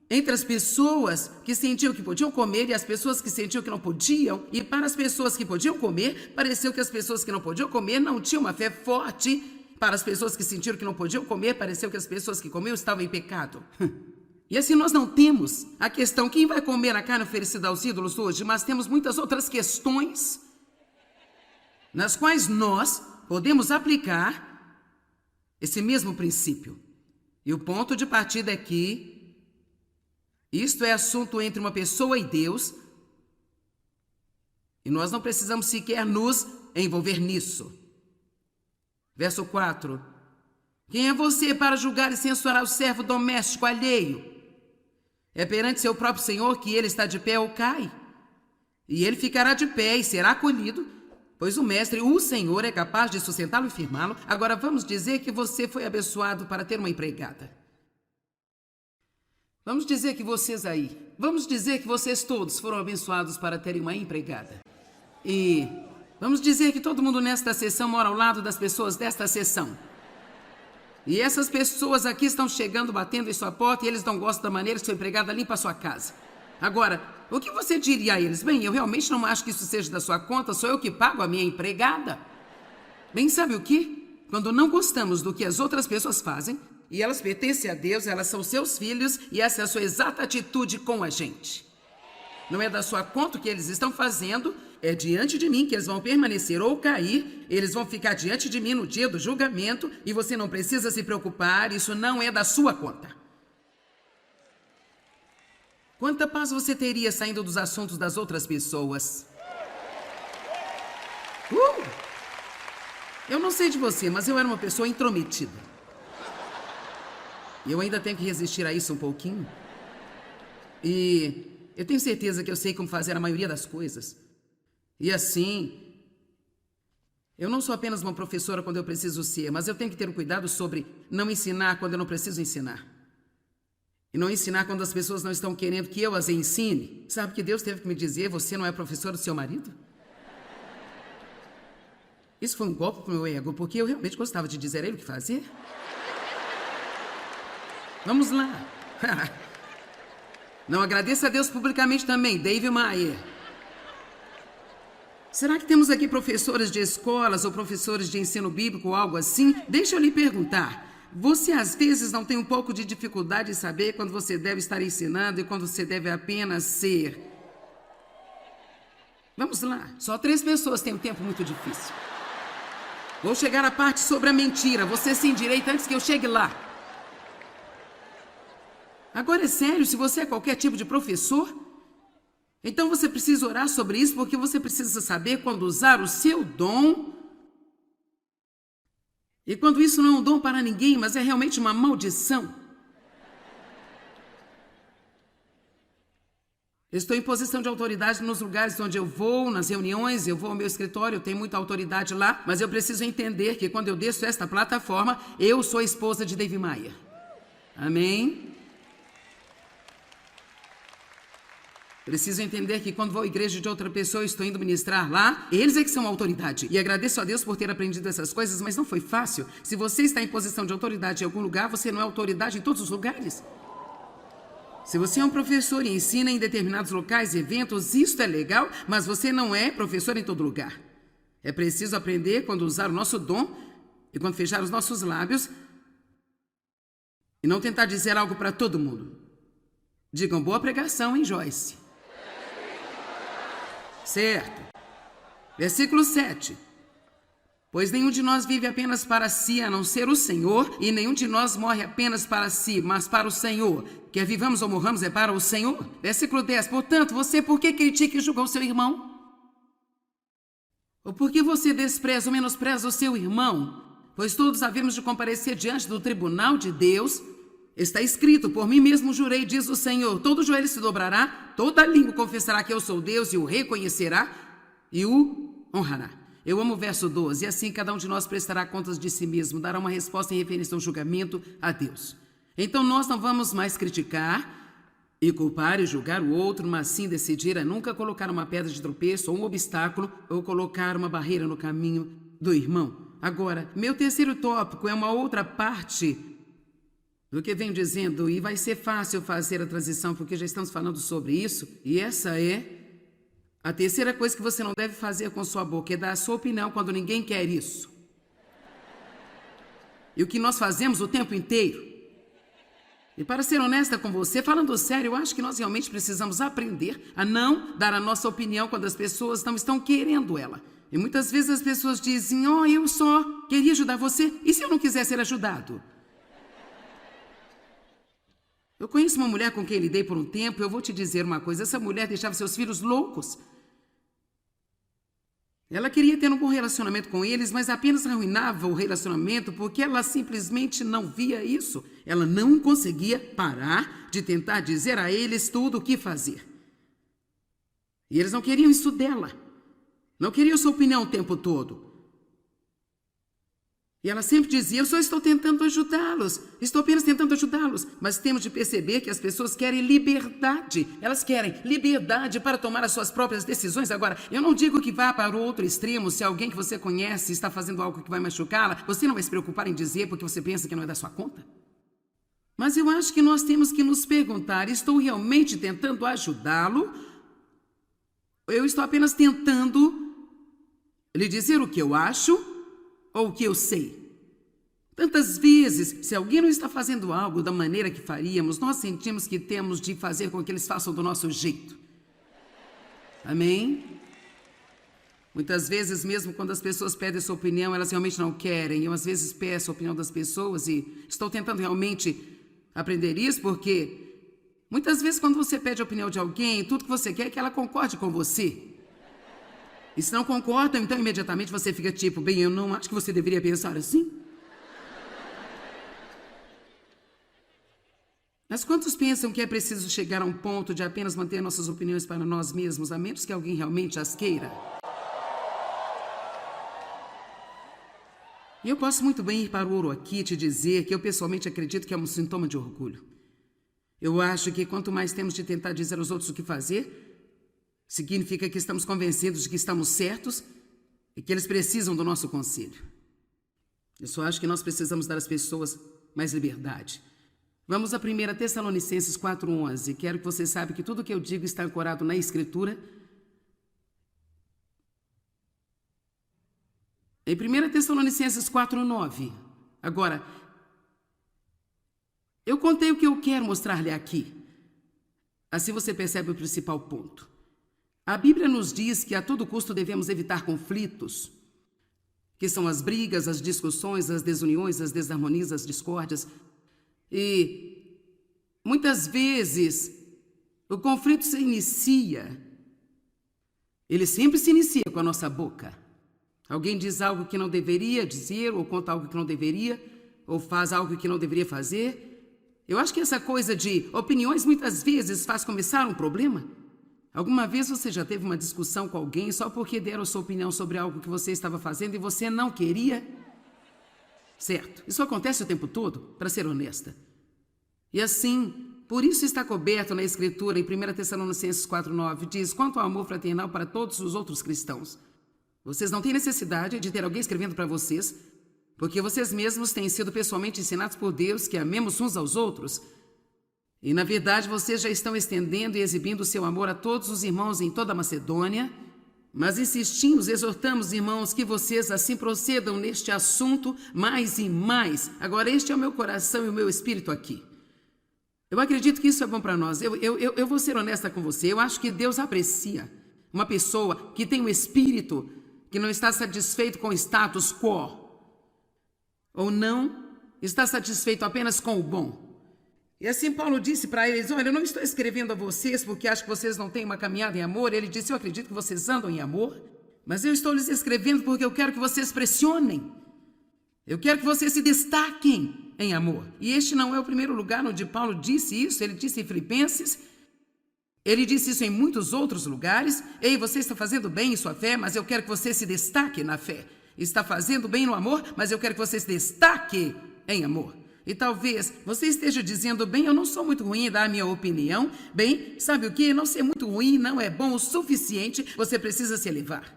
A: entre as pessoas que sentiam que podiam comer e as pessoas que sentiam que não podiam. E para as pessoas que podiam comer, pareceu que as pessoas que não podiam comer não tinham uma fé forte. Para as pessoas que sentiram que não podiam comer, pareceu que as pessoas que comiam estavam em pecado. E assim nós não temos a questão: quem vai comer a carne oferecida aos ídolos hoje? Mas temos muitas outras questões nas quais nós podemos aplicar esse mesmo princípio. E o ponto de partida é que isto é assunto entre uma pessoa e Deus, e nós não precisamos sequer nos envolver nisso. Verso 4. Quem é você para julgar e censurar o servo doméstico alheio? É perante seu próprio Senhor que ele está de pé ou cai. E ele ficará de pé e será acolhido, pois o mestre, o Senhor, é capaz de sustentá-lo e firmá-lo. Agora vamos dizer que você foi abençoado para ter uma empregada. Vamos dizer que vocês todos foram abençoados para terem uma empregada. E vamos dizer que todo mundo nesta sessão mora ao lado das pessoas desta sessão. E essas pessoas aqui estão chegando, batendo em sua porta, e eles não gostam da maneira que sua empregada limpa a sua casa. Agora, o que você diria a eles? Bem, eu realmente não acho que isso seja da sua conta, sou eu que pago a minha empregada. Bem, sabe o que? Quando não gostamos do que as outras pessoas fazem, e elas pertencem a Deus, elas são seus filhos, e essa é a sua exata atitude com a gente. Não é da sua conta o que eles estão fazendo, é diante de mim que eles vão permanecer ou cair, eles vão ficar diante de mim no dia do julgamento, e você não precisa se preocupar, isso não é da sua conta. Quanta paz você teria saindo dos assuntos das outras pessoas? Eu não sei de você, mas eu era uma pessoa intrometida. E eu ainda tenho que resistir a isso um pouquinho. E eu tenho certeza que eu sei como fazer a maioria das coisas. E assim, eu não sou apenas uma professora quando eu preciso ser, mas eu tenho que ter um cuidado sobre não ensinar quando eu não preciso ensinar. E não ensinar quando as pessoas não estão querendo que eu as ensine. Sabe que Deus teve que me dizer, você não é professora do seu marido? Isso foi um golpe pro meu ego, porque eu realmente gostava de dizer a ele o que fazer. Vamos lá. Não agradeça a Deus publicamente também, Dave Maier. Será que temos aqui professores de escolas ou professores de ensino bíblico ou algo assim? Deixa eu lhe perguntar. Você às vezes não tem um pouco de dificuldade em saber quando você deve estar ensinando e quando você deve apenas ser? Vamos lá. Só 3 pessoas têm um tempo muito difícil. Vou chegar à parte sobre a mentira. Você se endireita antes que eu chegue lá. Agora é sério, se você é qualquer tipo de professor, então você precisa orar sobre isso, porque você precisa saber quando usar o seu dom. E quando isso não é um dom para ninguém, mas é realmente uma maldição. Eu estou em posição de autoridade nos lugares onde eu vou, nas reuniões, eu vou ao meu escritório, eu tenho muita autoridade lá, mas eu preciso entender que quando eu desço esta plataforma, eu sou a esposa de Dave Maier. Amém? Preciso entender que quando vou à igreja de outra pessoa e estou indo ministrar lá, eles é que são a autoridade. E agradeço a Deus por ter aprendido essas coisas, mas não foi fácil. Se você está em posição de autoridade em algum lugar, você não é autoridade em todos os lugares. Se você é um professor e ensina em determinados locais e eventos, isso é legal, mas você não é professor em todo lugar. É preciso aprender quando usar o nosso dom e quando fechar os nossos lábios e não tentar dizer algo para todo mundo. Digam boa pregação, hein, Joyce? Certo. Versículo 7. Pois nenhum de nós vive apenas para si, a não ser o Senhor, e nenhum de nós morre apenas para si, mas para o Senhor. Quer vivamos ou morramos, é para o Senhor. Versículo 10. Portanto, você por que critica e julga o seu irmão? Ou por que você despreza ou menospreza o seu irmão? Pois todos havemos de comparecer diante do tribunal de Deus. Está escrito, por mim mesmo jurei, diz o Senhor, todo joelho se dobrará, toda língua confessará que eu sou Deus e o reconhecerá e o honrará. Eu amo o verso 12, e assim cada um de nós prestará contas de si mesmo, dará uma resposta em referência ao julgamento a Deus. Então nós não vamos mais criticar e culpar e julgar o outro, mas sim decidir a nunca colocar uma pedra de tropeço ou um obstáculo ou colocar uma barreira no caminho do irmão. Agora, meu terceiro tópico é uma outra parte do que venho dizendo, e vai ser fácil fazer a transição, porque já estamos falando sobre isso, e essa é a terceira coisa que você não deve fazer com sua boca, é dar a sua opinião quando ninguém quer isso. E o que nós fazemos o tempo inteiro. E para ser honesta com você, falando sério, eu acho que nós realmente precisamos aprender a não dar a nossa opinião quando as pessoas não estão querendo ela. E muitas vezes as pessoas dizem, eu só queria ajudar você, e se eu não quiser ser ajudado? Eu conheço uma mulher com quem lidei por um tempo, eu vou te dizer uma coisa, essa mulher deixava seus filhos loucos. Ela queria ter um bom relacionamento com eles, mas apenas arruinava o relacionamento porque ela simplesmente não via isso. Ela não conseguia parar de tentar dizer a eles tudo o que fazer. E eles não queriam isso dela. Não queriam sua opinião o tempo todo. E ela sempre dizia, eu só estou tentando ajudá-los. Estou apenas tentando ajudá-los. Mas temos de perceber que as pessoas querem liberdade. Elas querem liberdade para tomar as suas próprias decisões. Agora, eu não digo que vá para o outro extremo. Se alguém que você conhece está fazendo algo que vai machucá-la, você não vai se preocupar em dizer porque você pensa que não é da sua conta. Mas eu acho que nós temos que nos perguntar, estou realmente tentando ajudá-lo? Eu estou apenas tentando lhe dizer o que eu acho ou o que eu sei. Tantas vezes, se alguém não está fazendo algo da maneira que faríamos, nós sentimos que temos de fazer com que eles façam do nosso jeito. Amém? Muitas vezes, mesmo quando as pessoas pedem sua opinião, elas realmente não querem. Eu, às vezes, peço a opinião das pessoas e estou tentando realmente aprender isso, porque muitas vezes, quando você pede a opinião de alguém, tudo que você quer é que ela concorde com você. E se não concordam, então imediatamente você fica tipo, bem, eu não acho que você deveria pensar assim. Mas quantos pensam que é preciso chegar a um ponto de apenas manter nossas opiniões para nós mesmos, a menos que alguém realmente as queira? E eu posso muito bem ir para o ouro aqui e te dizer que eu pessoalmente acredito que é um sintoma de orgulho. Eu acho que quanto mais temos de tentar dizer aos outros o que fazer, significa que estamos convencidos de que estamos certos e que eles precisam do nosso conselho. Eu só acho que nós precisamos dar às pessoas mais liberdade. Vamos a 1 Tessalonicenses 4:11. Quero que você saiba que tudo o que eu digo está ancorado na Escritura. Em 1 Tessalonicenses 4:9. Agora, eu contei o que eu quero mostrar-lhe aqui. Assim você percebe o principal ponto. A Bíblia nos diz que a todo custo devemos evitar conflitos, que são as brigas, as discussões, as desuniões, as desarmonias, as discórdias. E muitas vezes o conflito ele sempre se inicia com a nossa boca. Alguém diz algo que não deveria dizer, ou conta algo que não deveria, ou faz algo que não deveria fazer. Eu acho que essa coisa de opiniões muitas vezes faz começar um problema. Alguma vez você já teve uma discussão com alguém só porque deram sua opinião sobre algo que você estava fazendo e você não queria? Certo, isso acontece o tempo todo, para ser honesta. E assim, por isso está coberto na Escritura, em 1 Tessalonicenses 4:9, diz, quanto ao amor fraternal para todos os outros cristãos. Vocês não têm necessidade de ter alguém escrevendo para vocês, porque vocês mesmos têm sido pessoalmente ensinados por Deus que amemos uns aos outros. E, na verdade, vocês já estão estendendo e exibindo o seu amor a todos os irmãos em toda a Macedônia. Mas insistimos, exortamos, irmãos, que vocês assim procedam neste assunto mais e mais. Agora, este é o meu coração e o meu espírito aqui. Eu acredito que isso é bom para nós. Eu vou ser honesta com você. Eu acho que Deus aprecia uma pessoa que tem um espírito que não está satisfeito com o status quo. Ou não está satisfeito apenas com o bom. E assim Paulo disse para eles, olha, eu não estou escrevendo a vocês porque acho que vocês não têm uma caminhada em amor. Ele disse, eu acredito que vocês andam em amor, mas eu estou lhes escrevendo porque eu quero que vocês pressionem. Eu quero que vocês se destaquem em amor. E este não é o primeiro lugar onde Paulo disse isso. Ele disse em Filipenses, ele disse isso em muitos outros lugares. Ei, você está fazendo bem em sua fé, mas eu quero que você se destaque na fé. Está fazendo bem no amor, mas eu quero que você se destaque em amor. E talvez você esteja dizendo, bem, eu não sou muito ruim em dar a minha opinião. Bem, sabe o que? Não ser muito ruim não é bom o suficiente. Você precisa se elevar.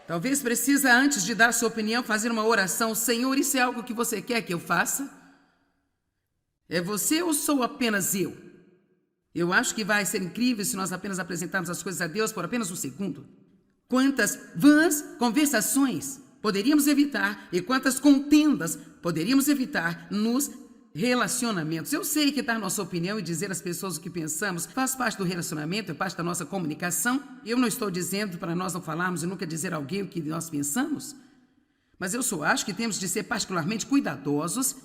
A: Talvez precisa, antes de dar sua opinião, fazer uma oração. Senhor, isso é algo que você quer que eu faça? É você ou sou apenas eu? Eu acho que vai ser incrível se nós apenas apresentarmos as coisas a Deus por apenas um segundo. Quantas vãs conversações poderíamos evitar e quantas contendas poderíamos evitar nos relacionamentos. Eu sei que dar nossa opinião e dizer às pessoas o que pensamos faz parte do relacionamento, é parte da nossa comunicação. Eu não estou dizendo para nós não falarmos e nunca dizer a alguém o que nós pensamos, mas eu só acho que temos de ser particularmente cuidadosos.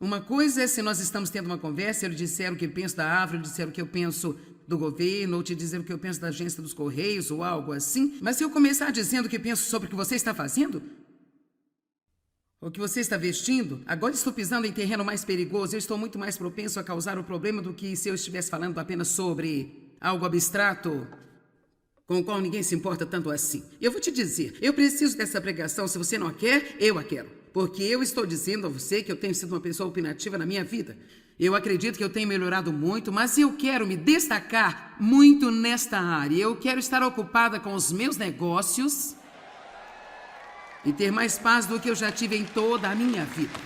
A: Uma coisa é se nós estamos tendo uma conversa, eu lhe disser o que eu penso da árvore, eu lhe disser o que eu penso do governo, ou te dizer o que eu penso da agência dos Correios, ou algo assim, mas se eu começar dizendo o que penso sobre o que você está fazendo, o que você está vestindo, agora estou pisando em terreno mais perigoso, eu estou muito mais propenso a causar o problema do que se eu estivesse falando apenas sobre algo abstrato, com o qual ninguém se importa tanto assim. Eu vou te dizer, eu preciso dessa pregação, se você não a quer, eu a quero. Porque eu estou dizendo a você que eu tenho sido uma pessoa opinativa na minha vida. Eu acredito que eu tenho melhorado muito, mas eu quero me destacar muito nesta área. Eu quero estar ocupada com os meus negócios e ter mais paz do que eu já tive em toda a minha vida.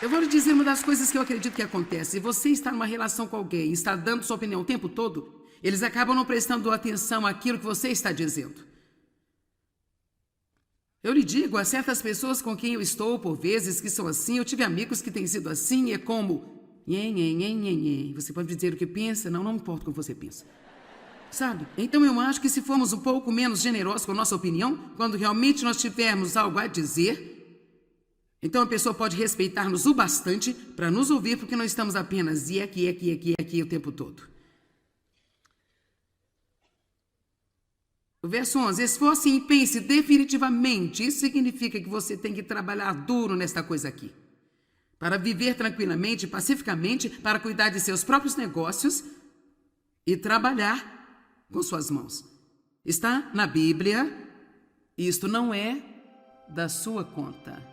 A: Eu vou lhe dizer uma das coisas que eu acredito que acontece. Se você está numa relação com alguém e está dando sua opinião o tempo todo, eles acabam não prestando atenção àquilo que você está dizendo. Eu lhe digo, há certas pessoas com quem eu estou, por vezes, que são assim. Eu tive amigos que têm sido assim, e é como... Você pode dizer o que pensa? Não importa o que você pensa. Sabe? Então eu acho que se formos um pouco menos generosos com a nossa opinião, quando realmente nós tivermos algo a dizer, então a pessoa pode respeitar-nos o bastante para nos ouvir, porque não estamos apenas e aqui o tempo todo. O verso 11, esforce e pense definitivamente. Isso significa que você tem que trabalhar duro nesta coisa aqui. Para viver tranquilamente, pacificamente, para cuidar de seus próprios negócios e trabalhar com suas mãos. Está na Bíblia, isto não é da sua conta.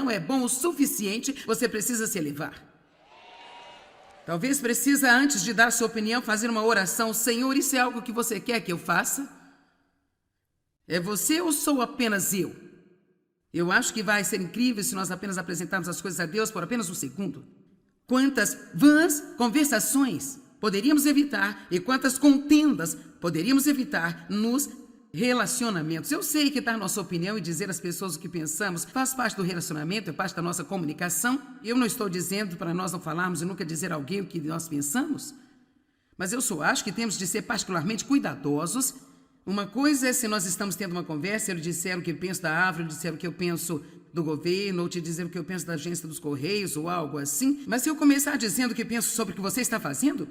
A: não é bom o suficiente, você precisa se elevar. Talvez precisa, antes de dar sua opinião, fazer uma oração. Senhor, isso é algo que você quer que eu faça? É você ou sou apenas eu? Eu acho que vai ser incrível se nós apenas apresentarmos as coisas a Deus por apenas um segundo. Quantas vãs conversações poderíamos evitar e quantas contendas poderíamos evitar nos relacionamentos. Eu sei que dar nossa opinião e dizer às pessoas o que pensamos faz parte do relacionamento, é parte da nossa comunicação. Eu não estou dizendo para nós não falarmos e nunca dizer a alguém o que nós pensamos, mas eu só acho que temos de ser particularmente cuidadosos. Uma coisa é se nós estamos tendo uma conversa, eu disser o que eu penso da árvore, eu disser o que eu penso do governo, ou te dizer o que eu penso da agência dos Correios, ou algo assim. Mas se eu começar dizendo o que penso sobre o que você está fazendo,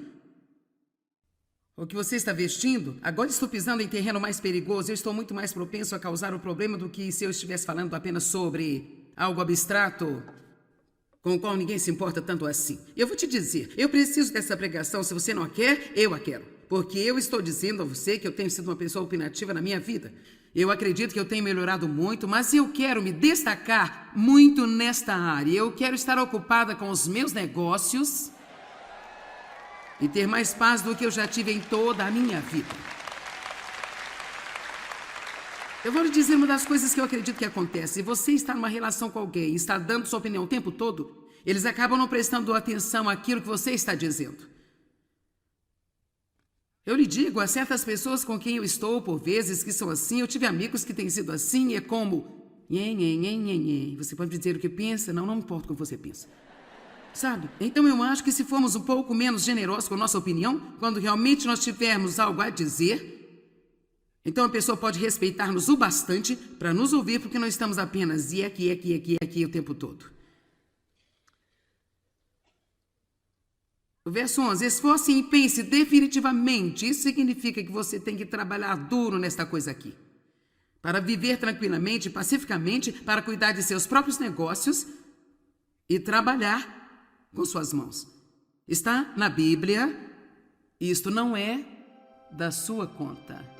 A: o que você está vestindo, agora estou pisando em terreno mais perigoso. Eu estou muito mais propenso a causar o problema do que se eu estivesse falando apenas sobre algo abstrato, com o qual ninguém se importa tanto assim. Eu vou te dizer, eu preciso dessa pregação. Se você não a quer, eu a quero. Porque eu estou dizendo a você que eu tenho sido uma pessoa opinativa na minha vida. Eu acredito que eu tenho melhorado muito, mas eu quero me destacar muito nesta área. Eu quero estar ocupada com os meus negócios e ter mais paz do que eu já tive em toda a minha vida. Eu vou lhe dizer uma das coisas que eu acredito que acontece. Se você está numa relação com alguém e está dando sua opinião o tempo todo, eles acabam não prestando atenção àquilo que você está dizendo. Eu lhe digo, há certas pessoas com quem eu estou, por vezes, que são assim. Eu tive amigos que têm sido assim, e é como... Você pode dizer o que pensa? Não me importa o que você pensa. Sabe? Então eu acho que se formos um pouco menos generosos com a nossa opinião, quando realmente nós tivermos algo a dizer, então a pessoa pode respeitar-nos o bastante para nos ouvir, porque não estamos apenas e aqui o tempo todo. O verso 11, esforce e pense definitivamente. Isso significa que você tem que trabalhar duro nesta coisa aqui. Para viver tranquilamente, pacificamente, para cuidar de seus próprios negócios e trabalhar com suas mãos. Está na Bíblia, isto não é da sua conta.